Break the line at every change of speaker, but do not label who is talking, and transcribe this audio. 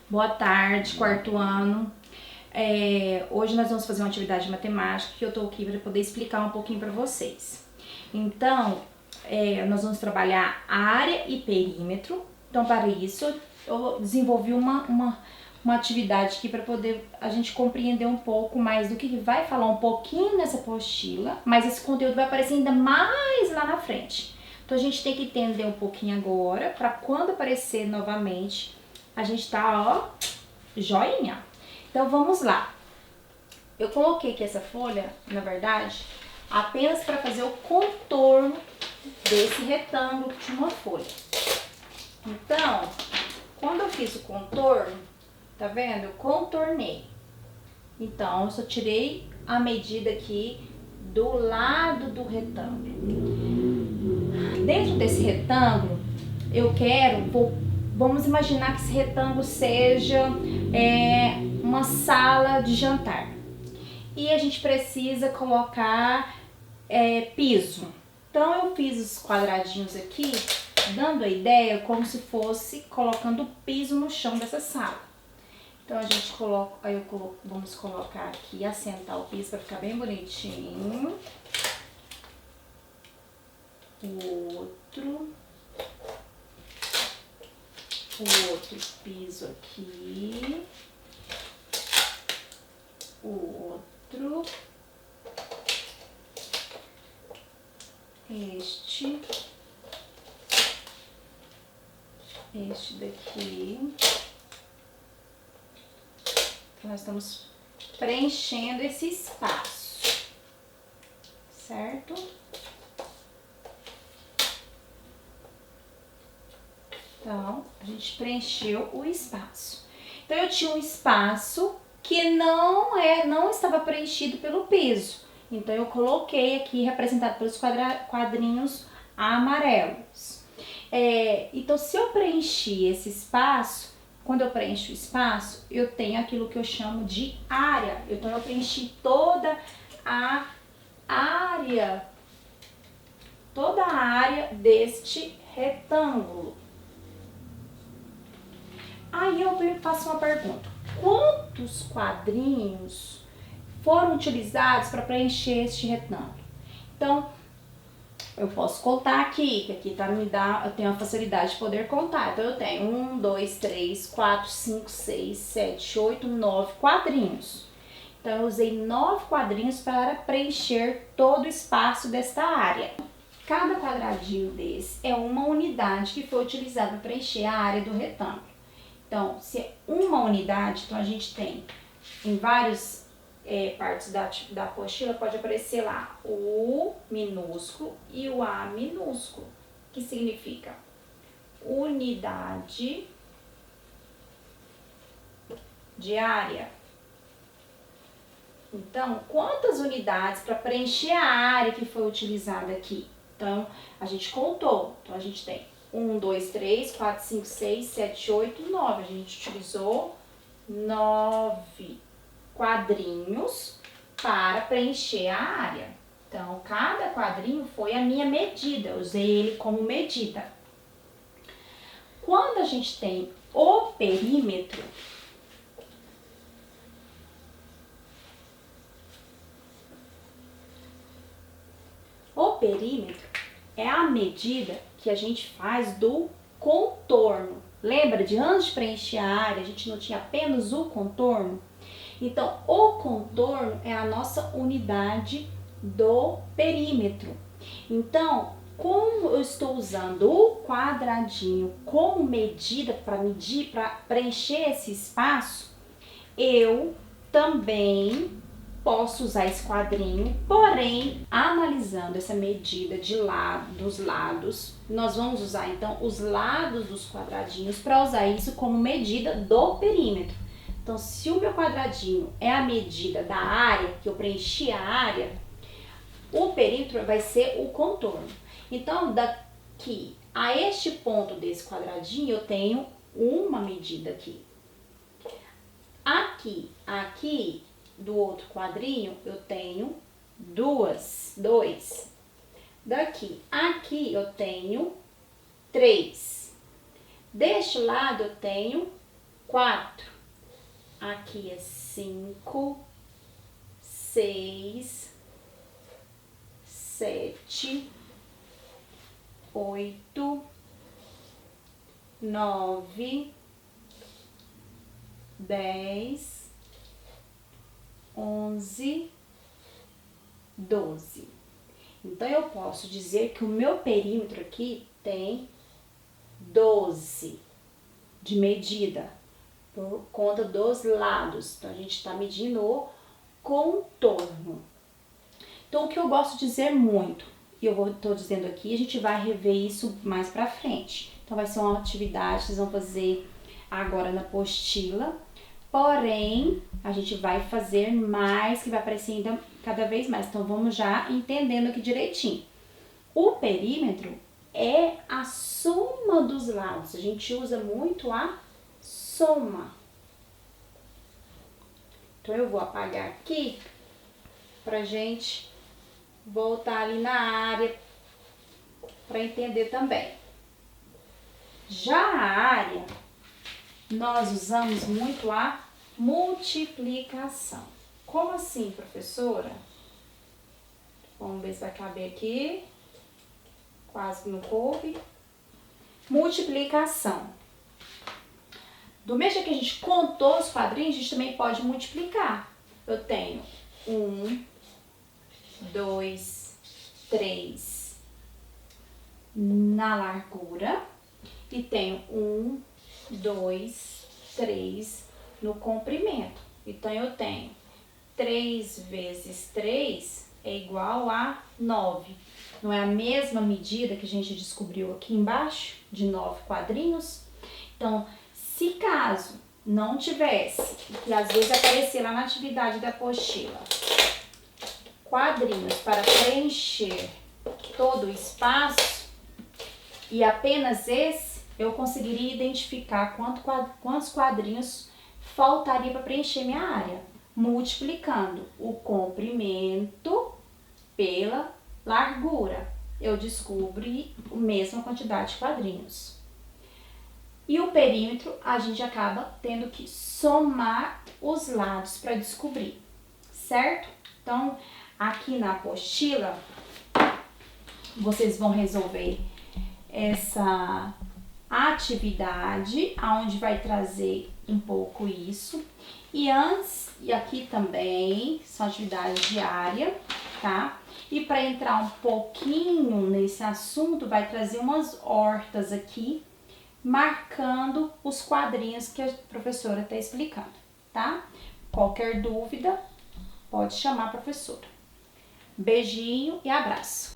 Boa tarde, quarto ano. Hoje nós vamos fazer uma atividade de matemática que eu tô aqui para poder explicar um pouquinho para vocês. Então, nós vamos trabalhar área e perímetro. Então, para isso, eu desenvolvi uma atividade aqui para poder a gente compreender um pouco mais do que vai falar um pouquinho nessa apostila, mas esse conteúdo vai aparecer ainda mais lá na frente. Então, a gente tem que entender um pouquinho agora, para quando aparecer novamente, a gente tá, ó, joinha. Então, vamos lá. Eu coloquei aqui essa folha, na verdade, apenas para fazer o contorno desse retângulo de uma folha. Então, quando eu fiz o contorno, tá vendo? Eu contornei. Então, eu só tirei a medida aqui do lado do retângulo. Dentro desse retângulo, eu vamos imaginar que esse retângulo seja uma sala de jantar. E a gente precisa colocar piso. Então, eu fiz os quadradinhos aqui, dando a ideia como se fosse colocando piso no chão dessa sala. Então, a gente coloca, vamos colocar aqui, assentar o piso para ficar bem bonitinho. O outro piso aqui, o outro, este daqui. Então, nós estamos preenchendo esse espaço, certo? Então, a gente preencheu o espaço. Então, eu tinha um espaço que não estava preenchido pelo piso. Então, eu coloquei aqui, representado pelos quadrinhos amarelos. Então, se eu preenchi esse espaço, quando eu preencho o espaço, eu tenho aquilo que eu chamo de área. Então, eu preenchi toda a área deste retângulo. Aí eu faço uma pergunta: quantos quadrinhos foram utilizados para preencher este retângulo? Então, eu posso contar aqui, que aqui eu tenho a facilidade de poder contar. Então, eu tenho 1, 2, 3, 4, 5, 6, 7, 8, 9 quadrinhos. Então, eu usei 9 quadrinhos para preencher todo o espaço desta área. Cada quadradinho desse é uma unidade que foi utilizada para preencher a área do retângulo. Então, se é uma unidade, então a gente tem em várias partes da apostila, pode aparecer lá o U minúsculo e o A minúsculo, que significa unidade de área. Então, quantas unidades para preencher a área que foi utilizada aqui? Então, a gente contou. Então, a gente tem 1, 2, 3, 4, 5, 6, 7, 8, 9. A gente utilizou 9 quadrinhos para preencher a área. Então, cada quadrinho foi a minha medida. Eu usei ele como medida. Quando a gente tem o perímetro, é a medida que a gente faz do contorno. Lembra de antes de preencher a área, a gente não tinha apenas o contorno? Então, o contorno é a nossa unidade do perímetro. Então, como eu estou usando o quadradinho como medida para preencher esse espaço, eu também posso usar esse quadrinho, porém, analisando essa medida dos lados, nós vamos usar então os lados dos quadradinhos para usar isso como medida do perímetro. Então, se o meu quadradinho é a medida da área, que eu preenchi a área, o perímetro vai ser o contorno. Então, daqui a este ponto desse quadradinho, eu tenho uma medida aqui. Aqui do outro quadrinho, eu tenho 2. Daqui, aqui eu tenho 3. Deste lado eu tenho 4. Aqui é 5, 6, 7, 8, 9, 10, 11, 12. Então, eu posso dizer que o meu perímetro aqui tem 12 de medida, por conta dos lados. Então, a gente está medindo o contorno. Então, o que eu gosto de dizer muito, e eu tô dizendo aqui, a gente vai rever isso mais pra frente. Então, vai ser uma atividade que vocês vão fazer agora na apostila. Porém, a gente vai fazer mais, que vai aparecer ainda cada vez mais. Então, vamos já entendendo aqui direitinho. O perímetro é a soma dos lados. A gente usa muito a soma. Então, eu vou apagar aqui pra gente voltar ali na área para entender também. Já a área, nós usamos muito a multiplicação. Como assim, professora? Vamos ver se vai caber aqui. Quase que não coube. Multiplicação. Do mesmo jeito que a gente contou os quadrinhos, a gente também pode multiplicar. Eu tenho 1, 2, 3 na largura e tenho 1, 2, 3 no comprimento. Então, eu tenho 3 vezes 3 é igual a 9. Não é a mesma medida que a gente descobriu aqui embaixo, de 9 quadrinhos? Então, se caso não tivesse, e às vezes aparecer lá na atividade da apostila, quadrinhos para preencher todo o espaço, e apenas esse, eu conseguiria identificar quantos quadrinhos faltaria para preencher minha área, multiplicando o comprimento pela largura. Eu descubro a mesma quantidade de quadrinhos. E o perímetro, a gente acaba tendo que somar os lados para descobrir, certo? Então, aqui na apostila, vocês vão resolver essa atividade, onde vai trazer um pouco isso. E antes, e aqui também, são atividades diárias, tá? E para entrar um pouquinho nesse assunto, vai trazer umas hortas aqui, marcando os quadrinhos que a professora está explicando, tá? Qualquer dúvida, pode chamar a professora. Beijinho e abraço!